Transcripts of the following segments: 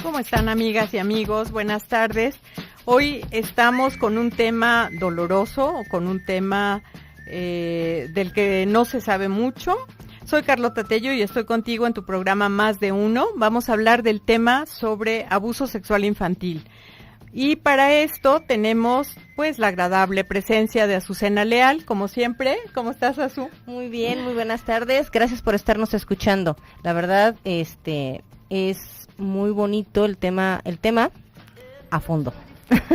¿Cómo están, amigas y amigos? Buenas tardes. Hoy estamos con un tema doloroso, con un tema del que no se sabe mucho. Soy Carlota Tello y estoy contigo en tu programa Más de Uno. Vamos a hablar del tema sobre abuso sexual infantil. Y para esto tenemos pues la agradable presencia de Azucena Leal, como siempre. ¿Cómo estás, Azu? Muy bien, muy buenas tardes. Gracias por estarnos escuchando. La verdad, es muy bonito el tema a fondo,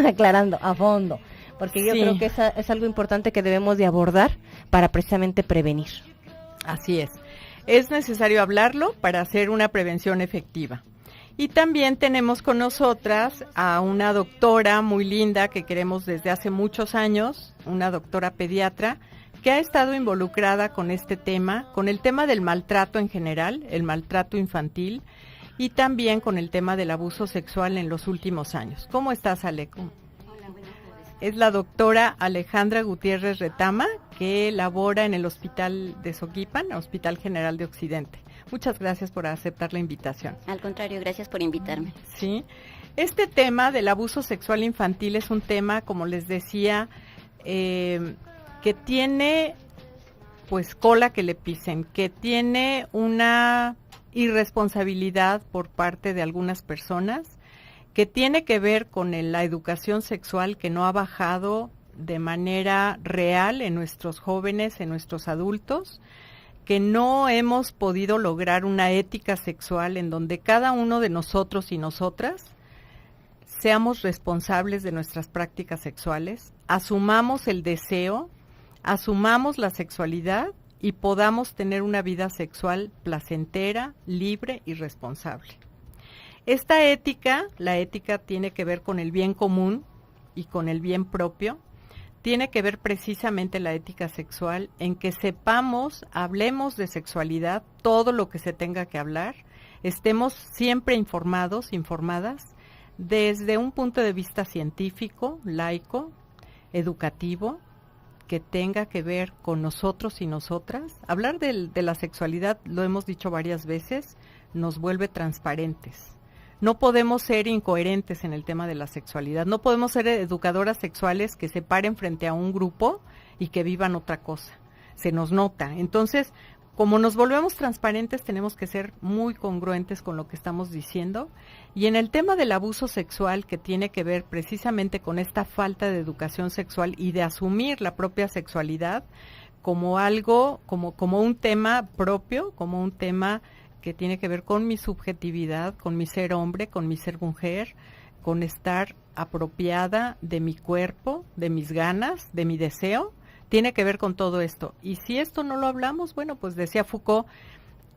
aclarando, a fondo, porque yo creo que es algo importante que debemos de abordar para precisamente prevenir. Así es necesario hablarlo para hacer una prevención efectiva. Y también tenemos con nosotras a una doctora muy linda que queremos desde hace muchos años, una doctora pediatra, que ha estado involucrada con este tema, con el tema del maltrato en general, el maltrato infantil, y también con el tema del abuso sexual en los últimos años. ¿Cómo estás, Ale? Hola, buenas tardes. Es la doctora Alejandra Gutiérrez Retama, que labora en el Hospital de Soquipan, Hospital General de Occidente. Muchas gracias por aceptar la invitación. Al contrario, gracias por invitarme. Sí, este tema del abuso sexual infantil es un tema, como les decía, que tiene pues cola que le pisen, que tiene una irresponsabilidad por parte de algunas personas, que tiene que ver con la educación sexual que no ha bajado de manera real en nuestros jóvenes, en nuestros adultos, que no hemos podido lograr una ética sexual en donde cada uno de nosotros y nosotras seamos responsables de nuestras prácticas sexuales, asumamos el deseo, asumamos la sexualidad y podamos tener una vida sexual placentera, libre y responsable. Esta ética, la ética tiene que ver con el bien común y con el bien propio. Tiene que ver precisamente la ética sexual en que sepamos, hablemos de sexualidad, todo lo que se tenga que hablar, estemos siempre informados, informadas, desde un punto de vista científico, laico, educativo, que tenga que ver con nosotros y nosotras. Hablar de la sexualidad, lo hemos dicho varias veces, nos vuelve transparentes. No podemos ser incoherentes en el tema de la sexualidad, no podemos ser educadoras sexuales que se paren frente a un grupo y que vivan otra cosa, se nos nota. Entonces, como nos volvemos transparentes, tenemos que ser muy congruentes con lo que estamos diciendo. Y en el tema del abuso sexual, que tiene que ver precisamente con esta falta de educación sexual y de asumir la propia sexualidad como algo, como un tema propio, como un tema que tiene que ver con mi subjetividad, con mi ser hombre, con mi ser mujer, con estar apropiada de mi cuerpo, de mis ganas, de mi deseo, tiene que ver con todo esto. Y si esto no lo hablamos, bueno, pues decía Foucault,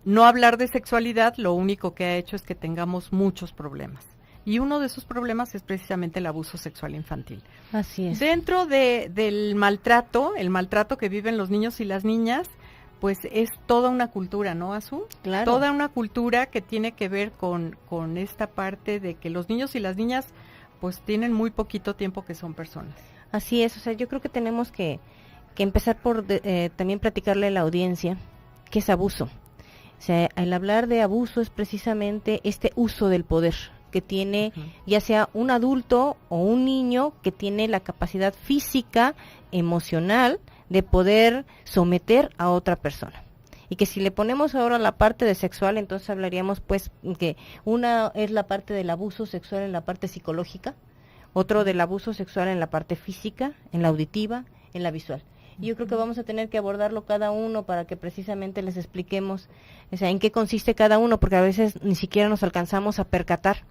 no hablar de sexualidad lo único que ha hecho es que tengamos muchos problemas. Y uno de esos problemas es precisamente el abuso sexual infantil. Así es. Dentro del maltrato, el maltrato que viven los niños y las niñas, pues es toda una cultura, ¿no, Azu? Claro. Toda una cultura que tiene que ver con esta parte de que los niños y las niñas pues tienen muy poquito tiempo que son personas. Así es, o sea, yo creo que tenemos que empezar por también platicarle a la audiencia qué es abuso. O sea, el hablar de abuso es precisamente este uso del poder que tiene ya sea un adulto o un niño que tiene la capacidad física, emocional, de poder someter a otra persona. Y que si le ponemos ahora la parte de sexual, entonces hablaríamos pues que una es la parte del abuso sexual en la parte psicológica, otro del abuso sexual en la parte física, en la auditiva, en la visual. Y yo creo que vamos a tener que abordarlo cada uno para que precisamente les expliquemos, o sea, en qué consiste cada uno, porque a veces ni siquiera nos alcanzamos a percatar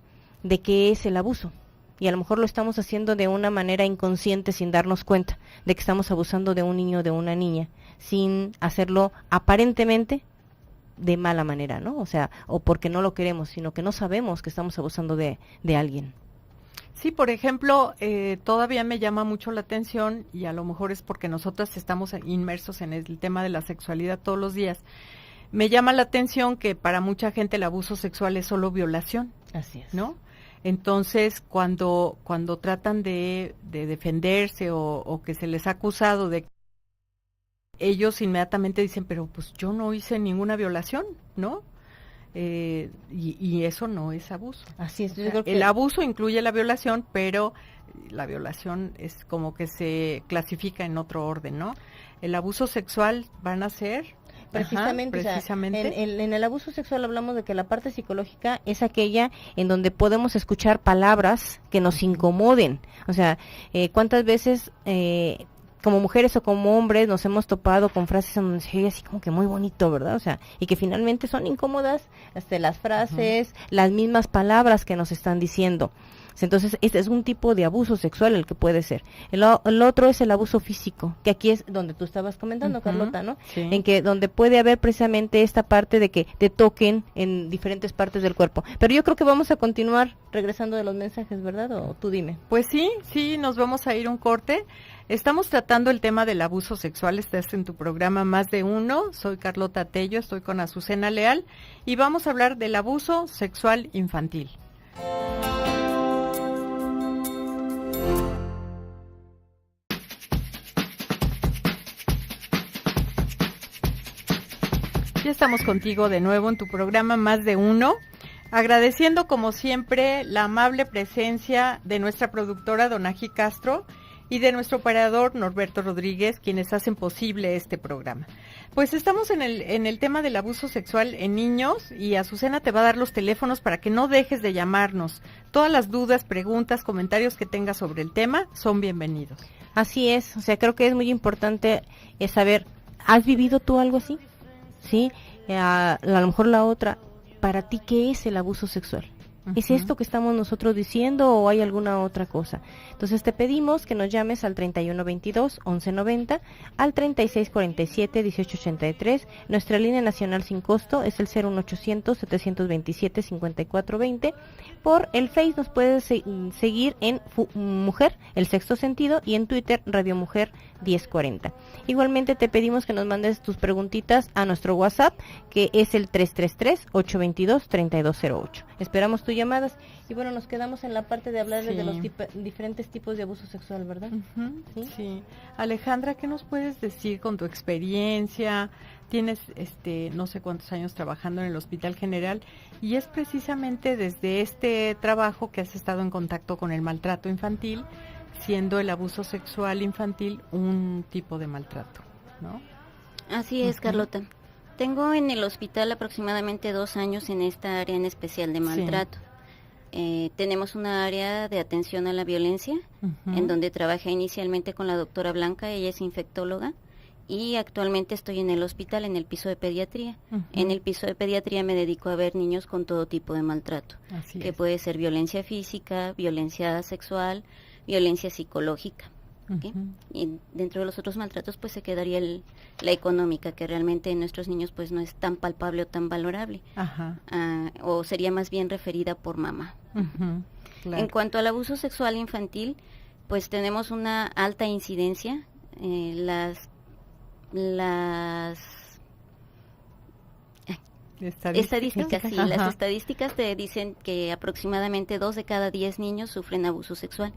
de qué es el abuso. Y a lo mejor lo estamos haciendo de una manera inconsciente sin darnos cuenta de que estamos abusando de un niño o de una niña, sin hacerlo aparentemente de mala manera, ¿no? O sea, o porque no lo queremos, sino que no sabemos que estamos abusando de alguien. Sí, por ejemplo, todavía me llama mucho la atención, y a lo mejor es porque nosotras estamos inmersos en el tema de la sexualidad todos los días. Me llama la atención que para mucha gente el abuso sexual es solo violación. Así es. ¿No? Entonces, cuando tratan de defenderse o que se les ha acusado de, ellos inmediatamente dicen, pero pues yo no hice ninguna violación, ¿no? y eso no es abuso. Así es. O sea, Yo creo que el abuso incluye la violación, pero la violación es como que se clasifica en otro orden, ¿no? El abuso sexual van a ser precisamente, precisamente. O sea, en el abuso sexual hablamos de que la parte psicológica es aquella en donde podemos escuchar palabras que nos incomoden. O sea, ¿cuántas veces como mujeres o como hombres nos hemos topado con frases en donde se oye así como que muy bonito, ¿verdad? O sea, y que finalmente son incómodas, hasta las frases, las mismas palabras que nos están diciendo. Entonces, este es un tipo de abuso sexual el que puede ser. El otro es el abuso físico, que aquí es donde tú estabas comentando, Carlota, ¿no? Sí. En que donde puede haber precisamente esta parte de que te toquen en diferentes partes del cuerpo. Pero yo creo que vamos a continuar regresando de los mensajes, ¿verdad? O tú dime. Pues sí, nos vamos a ir un corte. Estamos tratando el tema del abuso sexual, estás en tu programa Más de Uno, soy Carlota Tello, estoy con Azucena Leal y vamos a hablar del abuso sexual infantil. Ya estamos contigo de nuevo en tu programa Más de Uno, agradeciendo como siempre la amable presencia de nuestra productora Donaji Castro y de nuestro operador Norberto Rodríguez, quienes hacen posible este programa. Pues estamos en el tema del abuso sexual en niños y Azucena te va a dar los teléfonos para que no dejes de llamarnos. Todas las dudas, preguntas, comentarios que tengas sobre el tema son bienvenidos. Así es, o sea, creo que es muy importante saber, ¿has vivido tú algo así? ¿Sí? A lo mejor la otra, para ti, ¿qué es el abuso sexual? ¿Es esto que estamos nosotros diciendo o hay alguna otra cosa? Entonces te pedimos que nos llames al 3122-1190, al 3647-1883. Nuestra línea nacional sin costo es el 01800-727-5420. Por el Face nos puedes seguir en Mujer, el sexto sentido, y en Twitter, Radio Mujer 1040. Igualmente te pedimos que nos mandes tus preguntitas a nuestro WhatsApp, que es el 333-822-3208. Esperamos tus llamadas. Y bueno, nos quedamos en la parte de hablarles de los diferentes tipos de abuso sexual, ¿verdad? Sí. Alejandra, ¿qué nos puedes decir con tu experiencia? Tienes no sé cuántos años trabajando en el Hospital General y es precisamente desde este trabajo que has estado en contacto con el maltrato infantil, siendo el abuso sexual infantil un tipo de maltrato, ¿no? Así es, Carlota. Tengo en el hospital aproximadamente 2 años en esta área en especial de maltrato. Tenemos una área de atención a la violencia, en donde trabajé inicialmente con la doctora Blanca, ella es infectóloga, y actualmente estoy en el hospital, en el piso de pediatría. En el piso de pediatría me dedico a ver niños con todo tipo de maltrato, que puede ser violencia física, violencia sexual, violencia psicológica. ¿Okay? Y dentro de los otros maltratos pues se quedaría la económica, que realmente en nuestros niños pues no es tan palpable o tan valorable, o sería más bien referida por mamá. Claro. En cuanto al abuso sexual infantil, pues tenemos una alta incidencia. Las estadísticas, sí, las estadísticas te dicen que aproximadamente 2 de cada 10 niños sufren abuso sexual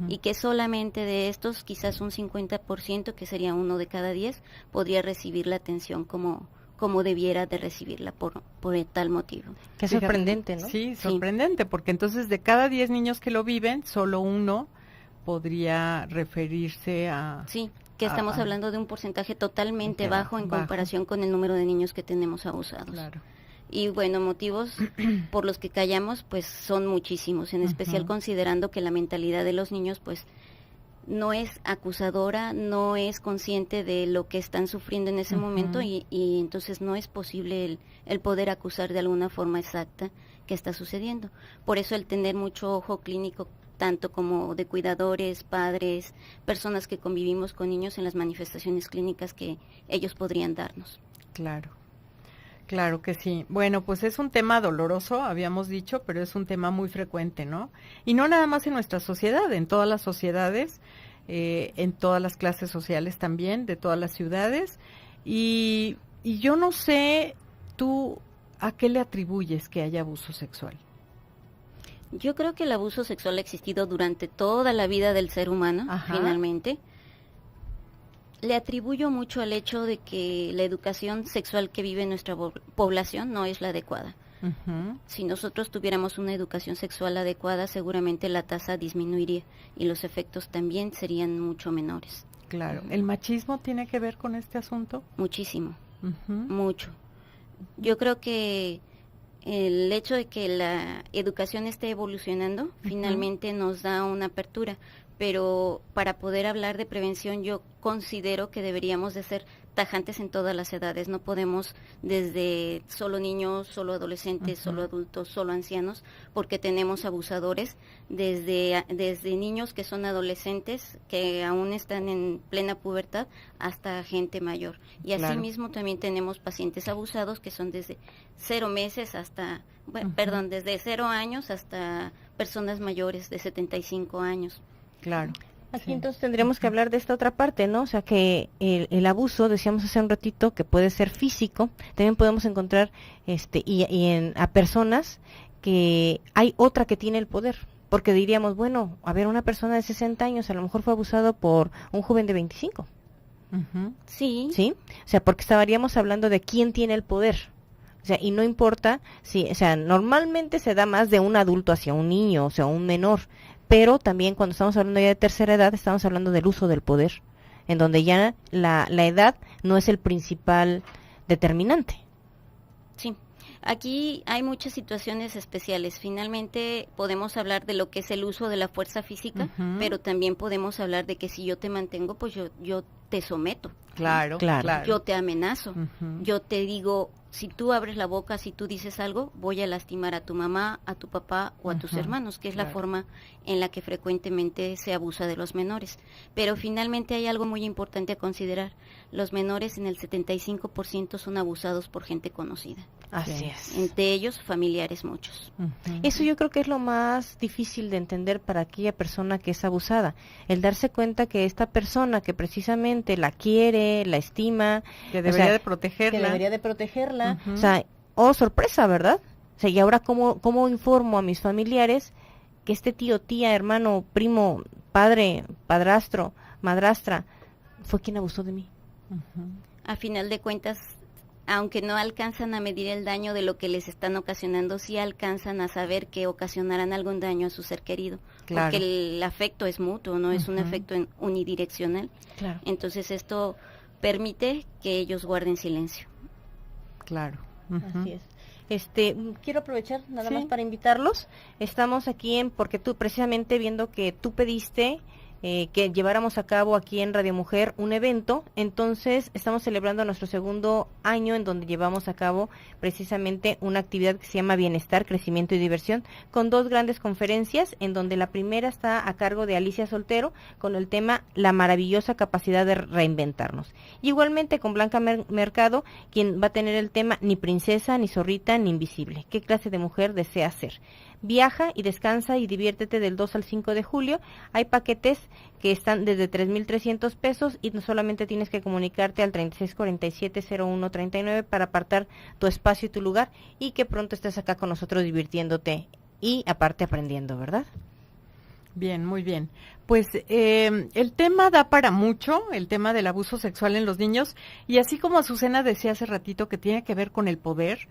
y que solamente de estos, quizás un 50%, que sería 1 de cada 10, podría recibir la atención como debiera de recibirla por tal motivo. Qué sorprendente, ¿no? Sí, sorprendente, porque entonces de cada 10 niños que lo viven, solo 1 podría referirse a... Sí, que estamos hablando de un porcentaje totalmente bajo en comparación con el número de niños que tenemos abusados. Claro. Y bueno, motivos por los que callamos pues son muchísimos, en especial considerando que la mentalidad de los niños pues no es acusadora, no es consciente de lo que están sufriendo en ese momento y entonces no es posible el poder acusar de alguna forma exacta qué está sucediendo. Por eso el tener mucho ojo clínico, tanto como de cuidadores, padres, personas que convivimos con niños en las manifestaciones clínicas que ellos podrían darnos. Claro que sí. Bueno, pues es un tema doloroso, habíamos dicho, pero es un tema muy frecuente, ¿no? Y no nada más en nuestra sociedad, en todas las sociedades, en todas las clases sociales también, de todas las ciudades. Y yo no sé, tú, ¿a qué le atribuyes que haya abuso sexual? Yo creo que el abuso sexual ha existido durante toda la vida del ser humano, finalmente. Le atribuyo mucho al hecho de que la educación sexual que vive nuestra población no es la adecuada. Si nosotros tuviéramos una educación sexual adecuada, seguramente la tasa disminuiría y los efectos también serían mucho menores. Claro. ¿El machismo tiene que ver con este asunto? Muchísimo, mucho. Yo creo que el hecho de que la educación esté evolucionando finalmente nos da una apertura, pero para poder hablar de prevención yo considero que deberíamos de ser tajantes en todas las edades. No podemos desde solo niños, solo adolescentes, solo adultos, solo ancianos, porque tenemos abusadores desde niños que son adolescentes, que aún están en plena pubertad, hasta gente mayor. Y asimismo también tenemos pacientes abusados que son desde 0 meses hasta, desde 0 años hasta personas mayores de 75 años. Claro. Aquí entonces tendríamos que hablar de esta otra parte, ¿no? O sea, que el abuso, decíamos hace un ratito, que puede ser físico, también podemos encontrar a personas que hay otra que tiene el poder, porque diríamos, bueno, a ver, una persona de 60 años a lo mejor fue abusado por un joven de 25. Sí. ¿Sí? O sea, porque estaríamos hablando de quién tiene el poder. O sea, y no importa si, o sea, normalmente se da más de un adulto hacia un niño, o sea, un menor, pero también cuando estamos hablando ya de tercera edad, estamos hablando del uso del poder, en donde ya la edad no es el principal determinante. Sí, aquí hay muchas situaciones especiales. Finalmente podemos hablar de lo que es el uso de la fuerza física, pero también podemos hablar de que si yo te mantengo, pues yo te someto. Claro. Yo te amenazo, yo te digo, si tú abres la boca, si tú dices algo, voy a lastimar a tu mamá, a tu papá o a tus hermanos, que es la forma en la que frecuentemente se abusa de los menores. Pero finalmente hay algo muy importante a considerar. Los menores en el 75% son abusados por gente conocida. Así es. Entre ellos, familiares muchos. Eso yo creo que es lo más difícil de entender para aquella persona que es abusada. El darse cuenta que esta persona que precisamente la quiere, la estima, que debería de protegerla. O sea, sorpresa, ¿verdad? O sea, y ahora ¿cómo informo a mis familiares que este tío, tía, hermano, primo, padre, padrastro, madrastra, fue quien abusó de mí? A final de cuentas, aunque no alcanzan a medir el daño de lo que les están ocasionando, sí alcanzan a saber que ocasionarán algún daño a su ser querido. Claro. Porque el afecto es mutuo, no es un afecto unidireccional. Claro. Entonces esto permite que ellos guarden silencio. Claro. Así es. Quiero aprovechar nada más para invitarlos. Estamos aquí porque tú precisamente viendo que tú pediste que lleváramos a cabo aquí en Radio Mujer un evento, entonces estamos celebrando nuestro segundo año en donde llevamos a cabo precisamente una actividad que se llama Bienestar, Crecimiento y Diversión, con 2 grandes conferencias, en donde la primera está a cargo de Alicia Soltero, con el tema La maravillosa capacidad de reinventarnos. Y igualmente con Blanca Mercado, quien va a tener el tema Ni princesa, ni zorrita, ni invisible. ¿Qué clase de mujer desea ser? Viaja y descansa y diviértete del 2 al 5 de julio. Hay paquetes que están desde 3,300 pesos y no solamente tienes que comunicarte al 3647-0139 para apartar tu espacio y tu lugar, y que pronto estés acá con nosotros divirtiéndote y aparte aprendiendo, ¿verdad? Bien, muy bien. Pues el tema da para mucho, el tema del abuso sexual en los niños, y así como Azucena decía hace ratito que tiene que ver con el poder,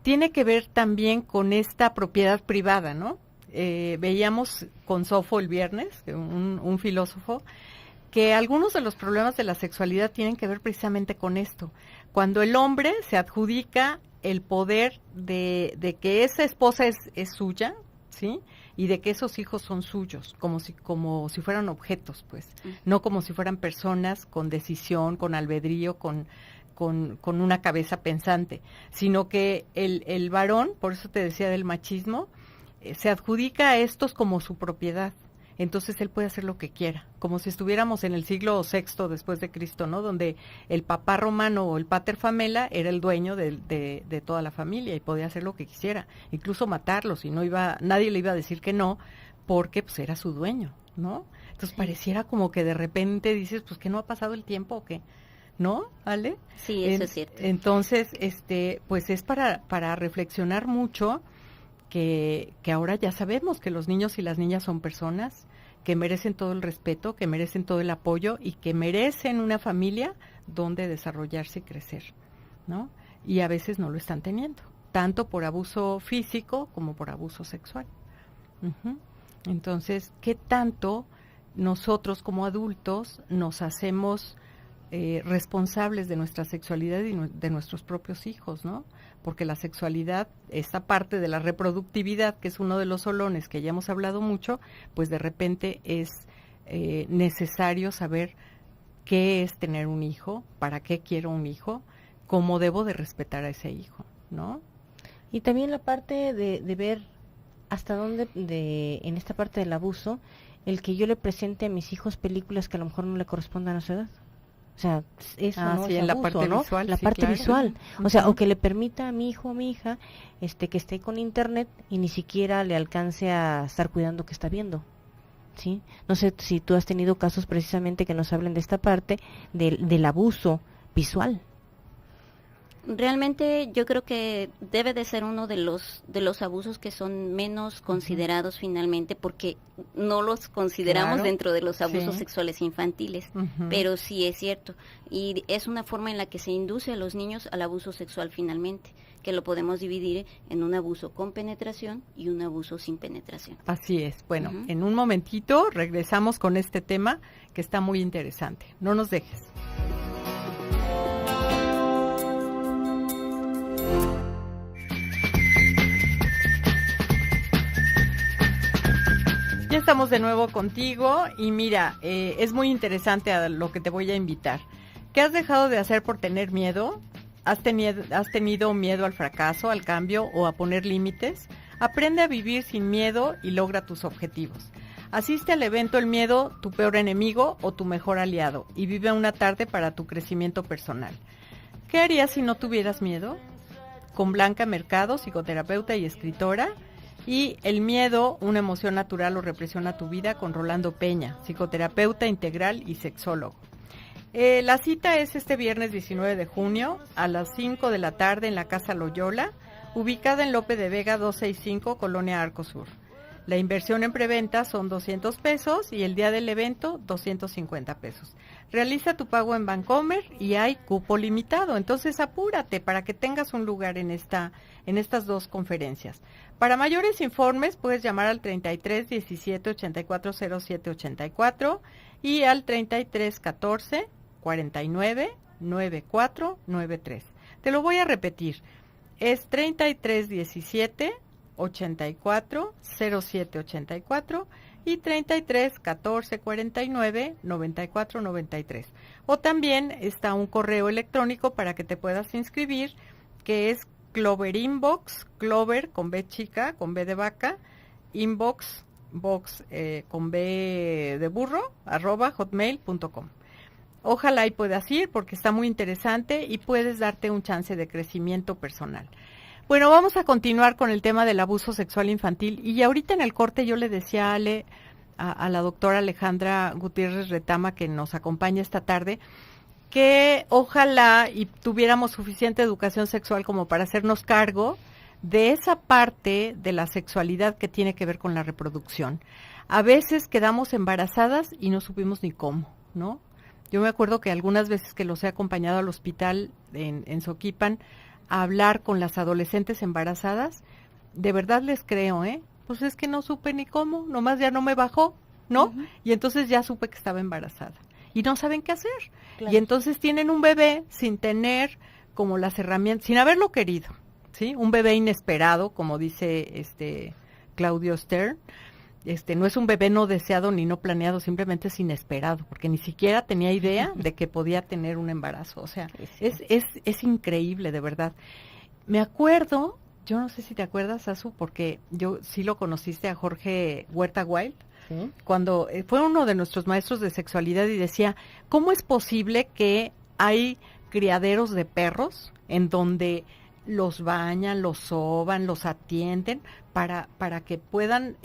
tiene que ver también con esta propiedad privada, ¿no? Veíamos con Sofo el viernes, un filósofo, que algunos de los problemas de la sexualidad tienen que ver precisamente con esto. Cuando el hombre se adjudica el poder de que esa esposa es suya, ¿sí? Y de que esos hijos son suyos, como si fueran objetos, pues, no como si fueran personas con decisión, con albedrío, con una cabeza pensante, sino que el varón, por eso te decía del machismo, se adjudica a estos como su propiedad. Entonces él puede hacer lo que quiera, como si estuviéramos en el siglo VI después de Cristo, ¿no? Donde el papá romano o el pater famela era el dueño de toda la familia y podía hacer lo que quisiera, incluso matarlos, y nadie le iba a decir que no, porque pues era su dueño, ¿no? Entonces pareciera como que de repente dices, pues que no ha pasado el tiempo o qué, ¿no, Ale? Sí, eso es cierto. Entonces, pues es para reflexionar mucho que ahora ya sabemos que los niños y las niñas son personas que merecen todo el respeto, que merecen todo el apoyo y que merecen una familia donde desarrollarse y crecer, ¿no? Y a veces no lo están teniendo. tanto por abuso físico como por abuso sexual. Entonces, ¿qué tanto nosotros como adultos nos hacemos responsables de nuestra sexualidad y de nuestros propios hijos, ¿no? Porque la sexualidad, esta parte de la reproductividad, que es uno de los solones que ya hemos hablado mucho, pues de repente es necesario saber qué es tener un hijo, para qué quiero un hijo, cómo debo de respetar a ese hijo, ¿no? Y también la parte de ver hasta dónde, en esta parte del abuso, el que yo le presente a mis hijos películas que a lo mejor no le correspondan a su edad. O sea, eso no sí, es en abuso, la parte ¿no? visual. La sí, parte claro. visual. O sea, o que le permita a mi hijo o a mi hija que esté con internet y ni siquiera le alcance a estar cuidando que está viendo. ¿Sí? No sé si tú has tenido casos precisamente que nos hablen de esta parte del abuso visual. Realmente yo creo que debe de ser uno de los abusos que son menos considerados finalmente, porque no los consideramos Claro, dentro de los abusos sí. sexuales infantiles, pero sí es cierto, y es una forma en la que se induce a los niños al abuso sexual finalmente, que lo podemos dividir en un abuso con penetración y un abuso sin penetración. Así es. Bueno, en un momentito regresamos con este tema que está muy interesante. No nos dejes. Ya estamos de nuevo contigo y mira, es muy interesante a lo que te voy a invitar. ¿Qué has dejado de hacer por tener miedo? ¿Has tenido miedo al fracaso, al cambio o a poner límites? Aprende a vivir sin miedo y logra tus objetivos. Asiste al evento El Miedo, tu peor enemigo o tu mejor aliado, y vive una tarde para tu crecimiento personal. ¿Qué harías si no tuvieras miedo? Con Blanca Mercado, psicoterapeuta y escritora, y El Miedo, una emoción natural o represión a tu vida, con Rolando Peña, psicoterapeuta integral y sexólogo. La cita es este viernes 19 de junio a las 5 de la tarde en la Casa Loyola, ubicada en Lope de Vega 265, Colonia Arco Sur. La inversión en preventa son 200 pesos y el día del evento 250 pesos. Realiza tu pago en Bancomer y hay cupo limitado, entonces apúrate para que tengas un lugar en estas dos conferencias. Para mayores informes puedes llamar al 33 17 84 07 84 y al 33 14 49 94 93. Te lo voy a repetir, es 33 17 84 07 84 y 33 14 49 94 93. O también está un correo electrónico para que te puedas inscribir, que es Clover Inbox, Clover con B chica, con B de vaca, Inbox, box con B de burro, @hotmail.com. Ojalá y puedas ir porque está muy interesante y puedes darte un chance de crecimiento personal. Bueno, vamos a continuar con el tema del abuso sexual infantil y ahorita en el corte yo le decía a Ale, a la doctora Alejandra Gutiérrez Retama, que nos acompaña esta tarde, que ojalá y tuviéramos suficiente educación sexual como para hacernos cargo de esa parte de la sexualidad que tiene que ver con la reproducción. A veces quedamos embarazadas y no supimos ni cómo, ¿no? Yo me acuerdo que algunas veces que los he acompañado al hospital en Soquipan a hablar con las adolescentes embarazadas, de verdad les creo, pues es que no supe ni cómo, nomás ya no me bajó, ¿no? Y entonces ya supe que estaba embarazada y no saben qué hacer. Claro. Y entonces tienen un bebé sin tener como las herramientas, sin haberlo querido, ¿sí? Un bebé inesperado, como dice Claudio Stern. No es un bebé no deseado ni no planeado, simplemente es inesperado, porque ni siquiera tenía idea de que podía tener un embarazo. O sea, es increíble, de verdad. Me acuerdo, yo no sé si te acuerdas, Azu, porque yo sí lo conociste a Jorge Huerta Wild, ¿sí? Cuando fue uno de nuestros maestros de sexualidad y decía, ¿cómo es posible que hay criaderos de perros en donde los bañan, los soban, los atienden para que puedan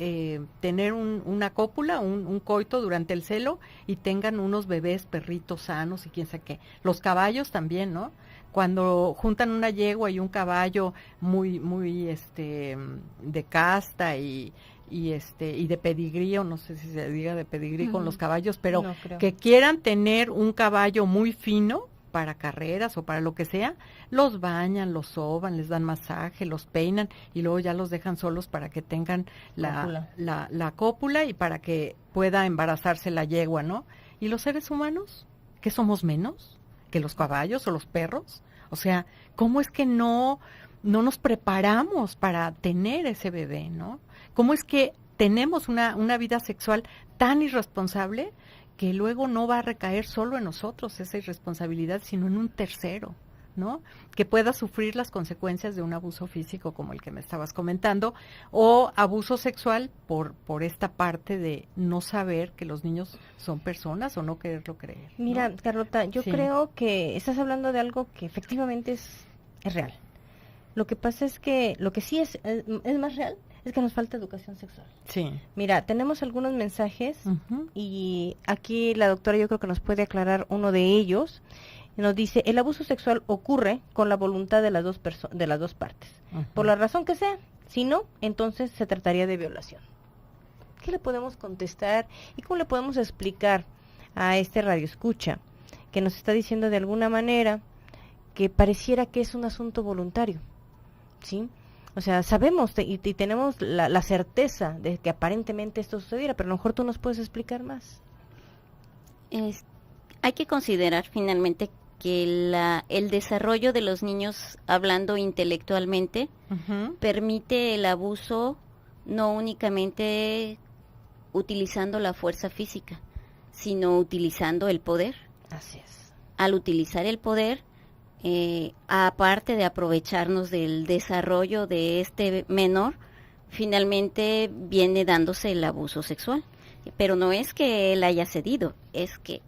tener una cópula, un coito durante el celo y tengan unos bebés perritos sanos y quién sabe qué? Los caballos también, ¿no? Cuando juntan una yegua y un caballo muy de casta y de pedigrí, o no sé si se diga de pedigrí con los caballos, pero no, que quieran tener un caballo muy fino, para carreras o para lo que sea, los bañan, los soban, les dan masaje, los peinan y luego ya los dejan solos para que tengan la cópula y para que pueda embarazarse la yegua, ¿no? ¿Y los seres humanos? ¿Qué somos menos que los caballos o los perros? O sea, ¿cómo es que no nos preparamos para tener ese bebé, ¿no? ¿Cómo es que tenemos una vida sexual tan irresponsable que luego no va a recaer solo en nosotros esa irresponsabilidad, sino en un tercero, ¿no? Que pueda sufrir las consecuencias de un abuso físico como el que me estabas comentando, o abuso sexual por esta parte de no saber que los niños son personas o no quererlo creer, ¿no? Mira, Carlota, yo creo que estás hablando de algo que efectivamente es real. Lo que pasa es que lo que sí es más real es que nos falta educación sexual. Sí. Mira, tenemos algunos mensajes y aquí la doctora yo creo que nos puede aclarar uno de ellos. Nos dice, el abuso sexual ocurre con la voluntad de las dos partes, por la razón que sea. Si no, entonces se trataría de violación. ¿Qué le podemos contestar y cómo le podemos explicar a este radioescucha que nos está diciendo de alguna manera que pareciera que es un asunto voluntario? ¿Sí? O sea, sabemos y tenemos la certeza de que aparentemente esto sucediera, pero a lo mejor tú nos puedes explicar más. Hay que considerar finalmente que el desarrollo de los niños, hablando intelectualmente, permite el abuso no únicamente utilizando la fuerza física, sino utilizando el poder. Así es. Al utilizar el poder, aparte de aprovecharnos del desarrollo de este menor, finalmente viene dándose el abuso sexual. Pero no es que él haya cedido, es que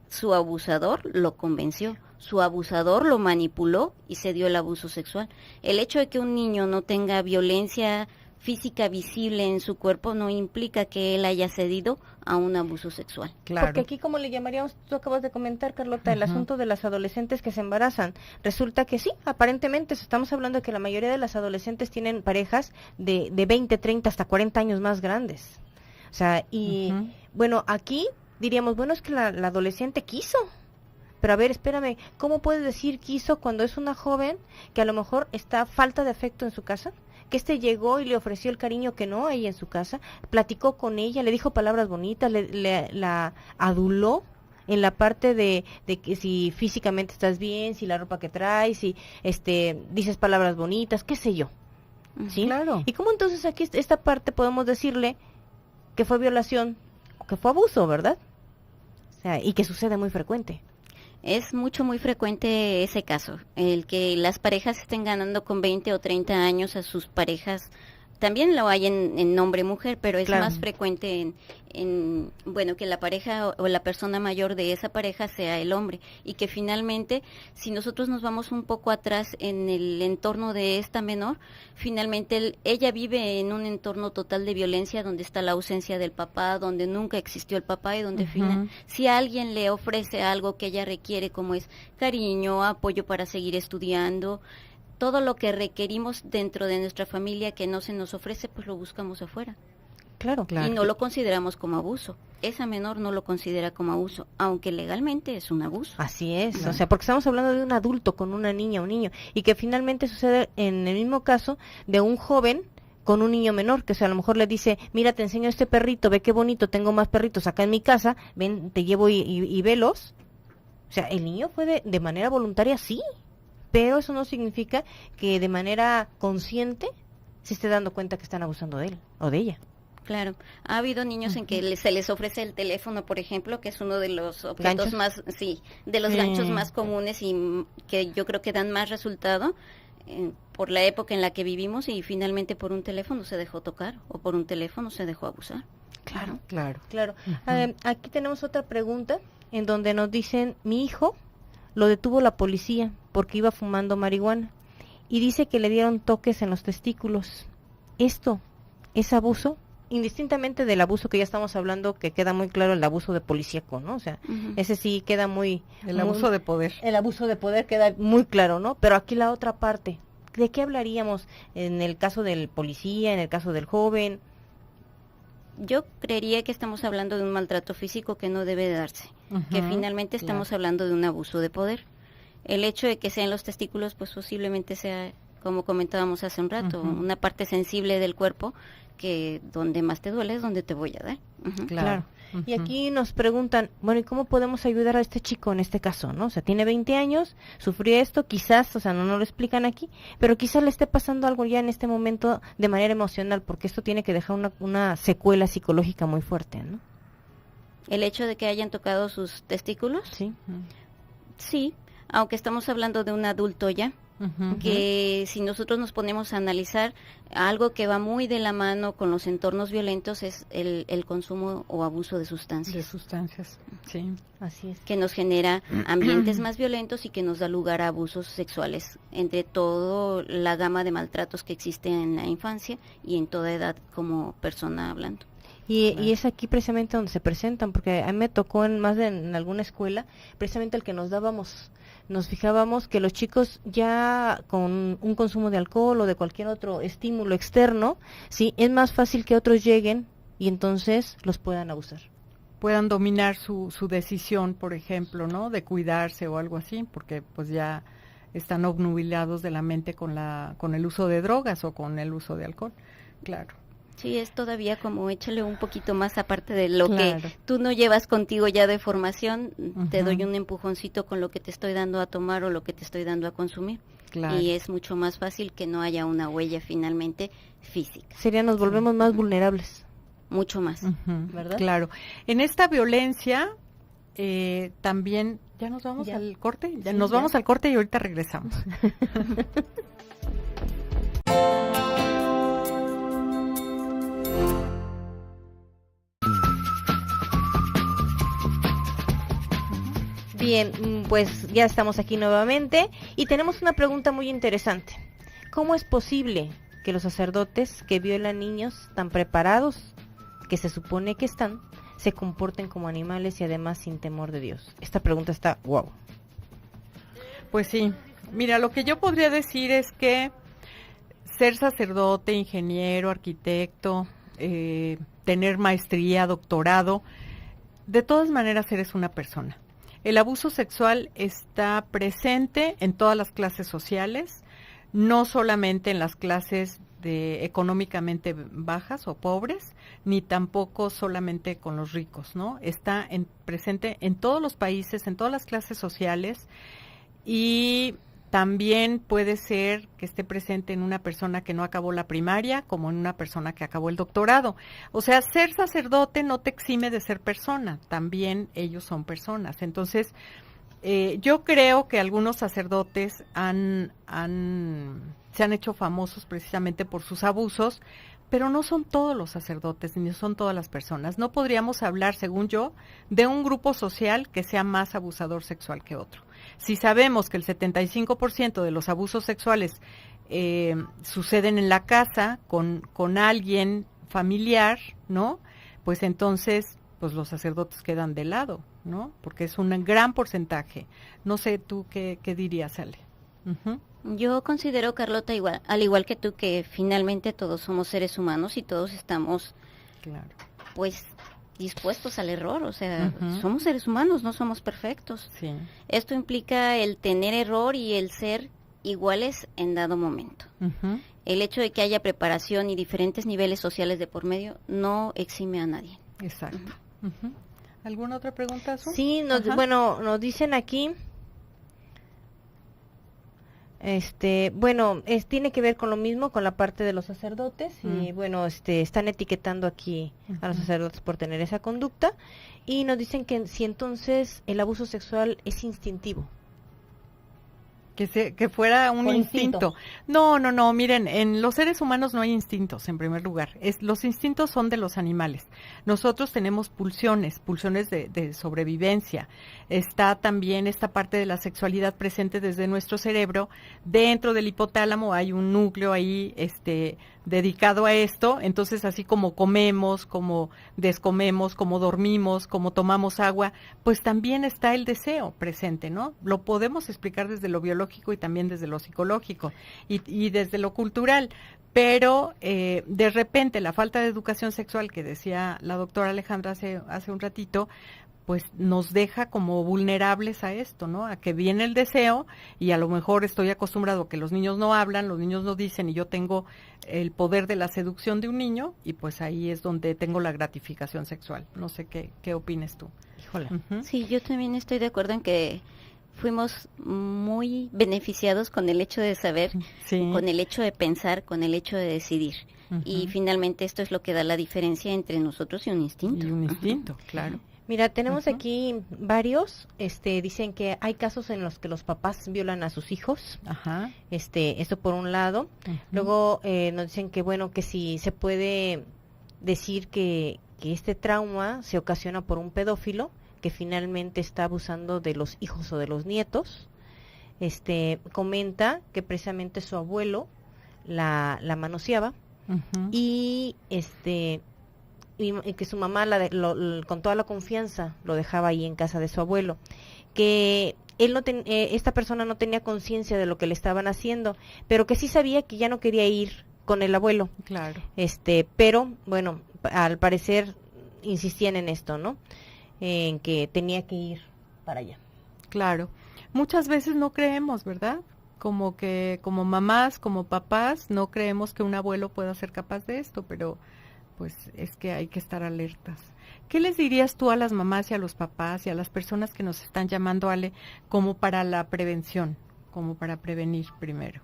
su abusador lo convenció, su abusador lo manipuló y se dio el abuso sexual. El hecho de que un niño no tenga violencia física visible en su cuerpo no implica que él haya cedido a un abuso sexual. Claro. Porque aquí, como le llamaríamos, tú acabas de comentar, Carlota, el asunto de las adolescentes que se embarazan. Resulta que sí, aparentemente estamos hablando de que la mayoría de las adolescentes tienen parejas de 20, 30, hasta 40 años más grandes. O sea, y bueno, aquí diríamos, bueno, es que la adolescente quiso. Pero a ver, espérame, ¿cómo puedes decir quiso cuando es una joven que a lo mejor está falta de afecto en su casa? Que llegó y le ofreció el cariño que no hay en su casa, platicó con ella, le dijo palabras bonitas, la aduló en la parte de que si físicamente estás bien, si la ropa que traes, si dices palabras bonitas, qué sé yo. ¿Sí? Claro. ¿Y cómo entonces aquí esta parte podemos decirle que fue violación o que fue abuso, verdad? O sea, y que sucede muy frecuente. Es muy frecuente ese caso, el que las parejas estén ganando con 20 o 30 años a sus parejas. También lo hay en hombre-mujer, pero es más frecuente bueno, que la pareja o la persona mayor de esa pareja sea el hombre. Y que finalmente, si nosotros nos vamos un poco atrás en el entorno de esta menor, finalmente ella vive en un entorno total de violencia donde está la ausencia del papá, donde nunca existió el papá y donde si alguien le ofrece algo que ella requiere, como es cariño, apoyo para seguir estudiando, todo lo que requerimos dentro de nuestra familia que no se nos ofrece, pues lo buscamos afuera. Claro. Y no lo consideramos como abuso. Esa menor no lo considera como abuso, aunque legalmente es un abuso. Así es, o sea, porque estamos hablando de un adulto con una niña o un niño, y que finalmente sucede en el mismo caso de un joven con un niño menor, que a lo mejor le dice, mira, te enseño este perrito, ve qué bonito, tengo más perritos acá en mi casa, ven, te llevo y velos. O sea, el niño fue de manera voluntaria, sí, pero eso no significa que de manera consciente se esté dando cuenta que están abusando de él o de ella. Claro, ha habido niños en que se les ofrece el teléfono, por ejemplo, que es uno de los objetos más, de los ganchos más comunes y que yo creo que dan más resultado por la época en la que vivimos, y finalmente por un teléfono se dejó tocar o por un teléfono se dejó abusar. Claro. Aquí tenemos otra pregunta en donde nos dicen, mi hijo lo detuvo la policía porque iba fumando marihuana y dice que le dieron toques en los testículos. ¿Esto es abuso? Indistintamente del abuso que ya estamos hablando, que queda muy claro el abuso de policíaco, ¿no? O sea, ese sí queda muy... El abuso de poder. El abuso de poder queda muy claro, ¿no? Pero aquí la otra parte, ¿de qué hablaríamos en el caso del policía, en el caso del joven? Yo creería que estamos hablando de un maltrato físico que no debe de darse, que finalmente estamos hablando de un abuso de poder. El hecho de que sean los testículos, pues posiblemente sea, como comentábamos hace un rato, una parte sensible del cuerpo que donde más te duele es donde te voy a dar. Claro. Y aquí nos preguntan, bueno, ¿y cómo podemos ayudar a este chico en este caso, no? O sea, tiene 20 años, sufrió esto, quizás, o sea, no lo explican aquí, pero quizás le esté pasando algo ya en este momento de manera emocional, porque esto tiene que dejar una secuela psicológica muy fuerte, ¿no? El hecho de que hayan tocado sus testículos, sí, aunque estamos hablando de un adulto ya, que si nosotros nos ponemos a analizar, algo que va muy de la mano con los entornos violentos es el consumo o abuso de sustancias. De sustancias, sí. Así es. Que nos genera ambientes más violentos y que nos da lugar a abusos sexuales, entre toda la gama de maltratos que existe en la infancia y en toda edad como persona hablando. Y es aquí precisamente donde se presentan, porque a mí me tocó en alguna escuela, precisamente el que nos fijábamos que los chicos ya con un consumo de alcohol o de cualquier otro estímulo externo, sí, es más fácil que otros lleguen y entonces los puedan abusar. Puedan dominar su decisión, por ejemplo, ¿no? De cuidarse o algo así, porque pues ya están obnubilados de la mente con el uso de drogas o con el uso de alcohol, claro. Sí, es todavía como échale un poquito más aparte de lo que tú no llevas contigo ya de formación, te doy un empujoncito con lo que te estoy dando a tomar o lo que te estoy dando a consumir. Claro. Y es mucho más fácil que no haya una huella finalmente física. Nos volvemos más vulnerables. Mucho más, ¿verdad? Claro. En esta violencia también, ¿ya nos vamos al corte? Nos vamos al corte y ahorita regresamos. Bien, pues ya estamos aquí nuevamente y tenemos una pregunta muy interesante. ¿Cómo es posible que los sacerdotes que violan niños tan preparados, que se supone que están, se comporten como animales y además sin temor de Dios? Esta pregunta está wow. Pues sí, mira, lo que yo podría decir es que ser sacerdote, ingeniero, arquitecto, tener maestría, doctorado, de todas maneras eres una persona. El abuso sexual está presente en todas las clases sociales, no solamente en las clases económicamente bajas o pobres, ni tampoco solamente con los ricos, ¿no? Está presente en todos los países, en todas las clases sociales, y también puede ser que esté presente en una persona que no acabó la primaria, como en una persona que acabó el doctorado. O sea, ser sacerdote no te exime de ser persona, también ellos son personas. Entonces, yo creo que algunos sacerdotes se han hecho famosos precisamente por sus abusos, pero no son todos los sacerdotes, ni son todas las personas. No podríamos hablar, según yo, de un grupo social que sea más abusador sexual que otro. Si sabemos que el 75% de los abusos sexuales suceden en la casa con alguien familiar, ¿no? Pues entonces, pues los sacerdotes quedan de lado, ¿no? Porque es un gran porcentaje. No sé tú qué dirías, Ale. Yo considero, Carlota, al igual que tú, que finalmente todos somos seres humanos y todos estamos, pues, dispuestos al error. O sea, somos seres humanos, no somos perfectos. Sí. Esto implica el tener error y el ser iguales en dado momento. El hecho de que haya preparación y diferentes niveles sociales de por medio no exime a nadie. Exacto. ¿Alguna otra pregunta, Azul? Sí, nos dicen aquí... tiene que ver con lo mismo, con la parte de los sacerdotes y están etiquetando aquí a los sacerdotes por tener esa conducta y nos dicen que si entonces el abuso sexual es instintivo. Que fuera un instinto. No, miren, en los seres humanos no hay instintos, en primer lugar. Los instintos son de los animales. Nosotros tenemos pulsiones de sobrevivencia. Está también esta parte de la sexualidad presente desde nuestro cerebro. Dentro del hipotálamo hay un núcleo ahí, dedicado a esto. Entonces, así como comemos, como descomemos, como dormimos, como tomamos agua, pues también está el deseo presente, ¿no? Lo podemos explicar desde lo biológico y también desde lo psicológico y desde lo cultural, pero de repente la falta de educación sexual que decía la doctora Alejandra hace un ratito, pues nos deja como vulnerables a esto, ¿no? A que viene el deseo y a lo mejor estoy acostumbrado a que los niños no hablan, los niños no dicen y yo tengo el poder de la seducción de un niño y pues ahí es donde tengo la gratificación sexual. No sé qué opines tú. Híjole. Sí, yo también estoy de acuerdo en que fuimos muy beneficiados con el hecho de saber, con el hecho de pensar, con el hecho de decidir. Y finalmente esto es lo que da la diferencia entre nosotros y un instinto. Y un instinto, claro. Mira, tenemos aquí varios, dicen que hay casos en los que los papás violan a sus hijos, esto por un lado. Luego nos dicen que bueno, que si se puede decir que este trauma se ocasiona por un pedófilo que finalmente está abusando de los hijos o de los nietos. Comenta que precisamente su abuelo la manoseaba y y que su mamá con toda la confianza lo dejaba ahí en casa de su abuelo, que él esta persona no tenía conciencia de lo que le estaban haciendo, pero que sí sabía que ya no quería ir con el abuelo. Claro. Pero bueno, al parecer insistían en esto, ¿no? En que tenía que ir para allá. Claro. Muchas veces no creemos, ¿verdad? Como que como mamás, como papás, no creemos que un abuelo pueda ser capaz de esto, pero pues es que hay que estar alertas. ¿Qué les dirías tú a las mamás y a los papás y a las personas que nos están llamando, Ale, como para la prevención, como para prevenir primero?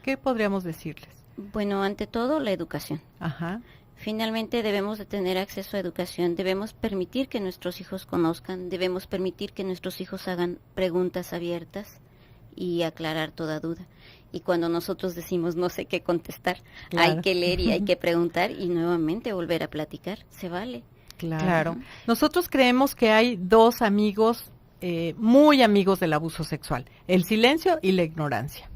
¿Qué podríamos decirles? Bueno, ante todo, la educación. Finalmente debemos de tener acceso a educación, debemos permitir que nuestros hijos conozcan, debemos permitir que nuestros hijos hagan preguntas abiertas y aclarar toda duda. Y cuando nosotros decimos no sé qué contestar, hay que leer y hay que preguntar y nuevamente volver a platicar, se vale. Claro. Nosotros creemos que hay dos amigos, muy amigos del abuso sexual, el silencio y la ignorancia.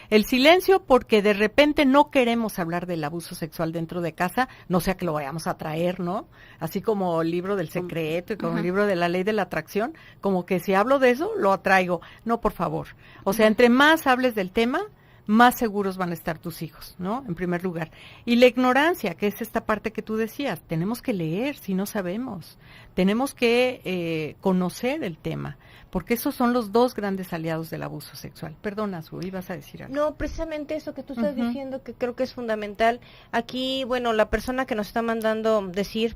El silencio porque de repente no queremos hablar del abuso sexual dentro de casa, no sea que lo vayamos a traer, ¿no? Así como el libro del secreto y como el libro de la ley de la atracción, como que si hablo de eso, lo atraigo. No, por favor. O sea, entre más hables del tema, más seguros van a estar tus hijos, ¿no? En primer lugar. Y la ignorancia, que es esta parte que tú decías, tenemos que leer si no sabemos, tenemos que conocer el tema, porque esos son los dos grandes aliados del abuso sexual. Perdona, Su, ibas a decir algo. No, precisamente eso que tú estás diciendo, que creo que es fundamental. Aquí, bueno, la persona que nos está mandando decir,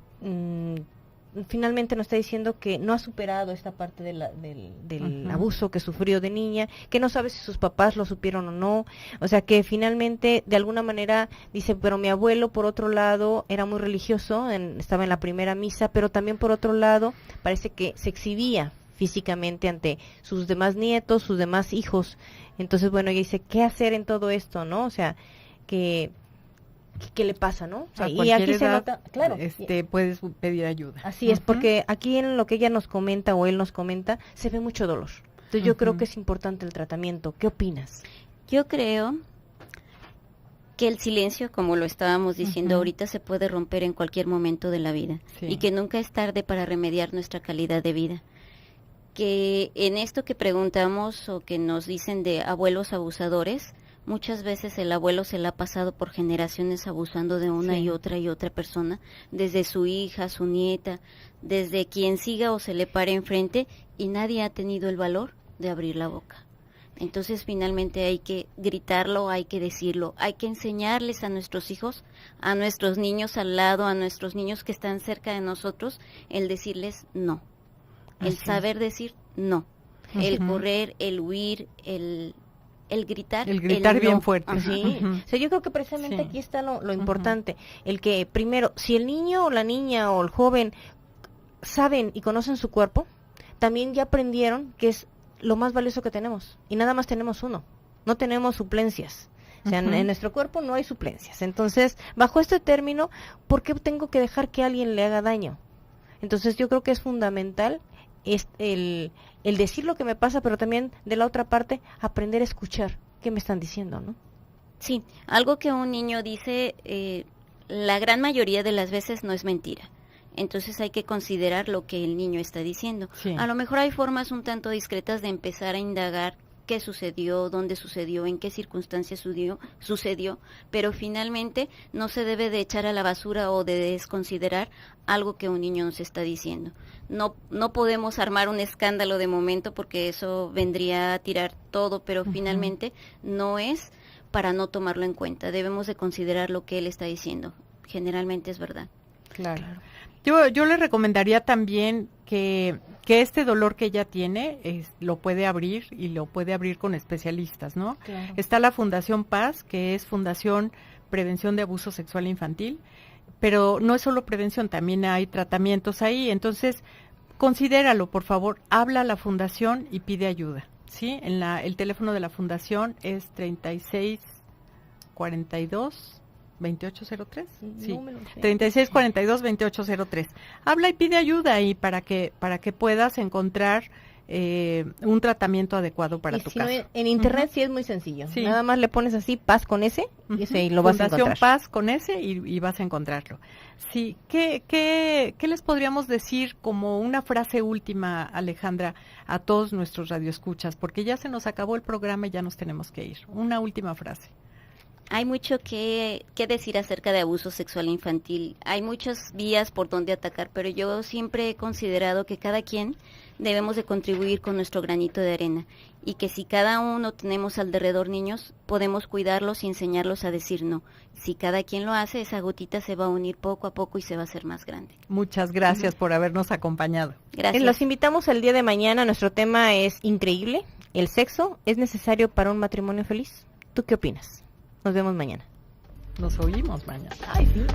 finalmente nos está diciendo que no ha superado esta parte del abuso que sufrió de niña, que no sabe si sus papás lo supieron o no, o sea que finalmente de alguna manera dice, pero mi abuelo por otro lado era muy religioso, estaba en la primera misa, pero también por otro lado parece que se exhibía físicamente ante sus demás nietos, sus demás hijos. Entonces, bueno, ella dice, ¿qué hacer en todo esto, no? O sea, ¿qué le pasa, no? O sea, y aquí se nota, claro, puedes pedir ayuda. Así es, porque aquí en lo que ella nos comenta o él nos comenta, se ve mucho dolor. Entonces yo creo que es importante el tratamiento. ¿Qué opinas? Yo creo que el silencio, como lo estábamos diciendo ahorita, se puede romper en cualquier momento de la vida y que nunca es tarde para remediar nuestra calidad de vida. Que en esto que preguntamos o que nos dicen de abuelos abusadores, muchas veces el abuelo se la ha pasado por generaciones abusando de una y otra persona, desde su hija, su nieta, desde quien siga o se le pare enfrente, y nadie ha tenido el valor de abrir la boca. Entonces finalmente hay que gritarlo, hay que decirlo, hay que enseñarles a nuestros hijos, a nuestros niños al lado, a nuestros niños que están cerca de nosotros, el decirles no. El saber decir no, el correr, el huir, el gritar. El gritar bien no. fuerte. Sí, o sea, yo creo que precisamente aquí está lo importante, el que primero, si el niño o la niña o el joven saben y conocen su cuerpo, también ya aprendieron que es lo más valioso que tenemos, y nada más tenemos uno, no tenemos suplencias. O sea, en nuestro cuerpo no hay suplencias. Entonces, bajo este término, ¿por qué tengo que dejar que alguien le haga daño? Entonces, yo creo que es fundamental el decir lo que me pasa, pero también de la otra parte aprender a escuchar qué me están diciendo, ¿no? Sí, algo que un niño dice la gran mayoría de las veces no es mentira. Entonces hay que considerar lo que el niño está diciendo. A lo mejor hay formas un tanto discretas de empezar a indagar qué sucedió, dónde sucedió, en qué circunstancias sucedió, pero finalmente no se debe de echar a la basura o de desconsiderar algo que un niño nos está diciendo. No podemos armar un escándalo de momento porque eso vendría a tirar todo, pero finalmente no es para no tomarlo en cuenta. Debemos de considerar lo que él está diciendo. Generalmente es verdad. Claro. Yo le recomendaría también que este dolor que ella tiene lo puede abrir y lo puede abrir con especialistas, ¿no? Claro. Está la Fundación Paz, que es Fundación Prevención de Abuso Sexual Infantil, pero no es solo prevención, también hay tratamientos ahí. Entonces, considéralo, por favor, habla a la fundación y pide ayuda, ¿sí? El teléfono de la fundación es 3642-2803, sí, 3642-2803. Habla y pide ayuda y para que puedas encontrar un tratamiento adecuado para tu caso. En internet sí es muy sencillo. Sí. Nada más le pones así Paz con S y lo vas a encontrar. Fundación Paz con S y vas a encontrarlo. Sí, ¿qué les podríamos decir como una frase última, Alejandra, a todos nuestros radioescuchas? Porque ya se nos acabó el programa y ya nos tenemos que ir. Una última frase. Hay mucho que decir acerca de abuso sexual infantil. Hay muchas vías por donde atacar, pero yo siempre he considerado que cada quien debemos de contribuir con nuestro granito de arena y que si cada uno tenemos alrededor niños, podemos cuidarlos y enseñarlos a decir no. Si cada quien lo hace, esa gotita se va a unir poco a poco y se va a hacer más grande. Muchas gracias por habernos acompañado. Gracias. Los invitamos el día de mañana. Nuestro tema es increíble. ¿El sexo es necesario para un matrimonio feliz? ¿Tú qué opinas? Nos vemos mañana. Nos oímos mañana. Ay, sí.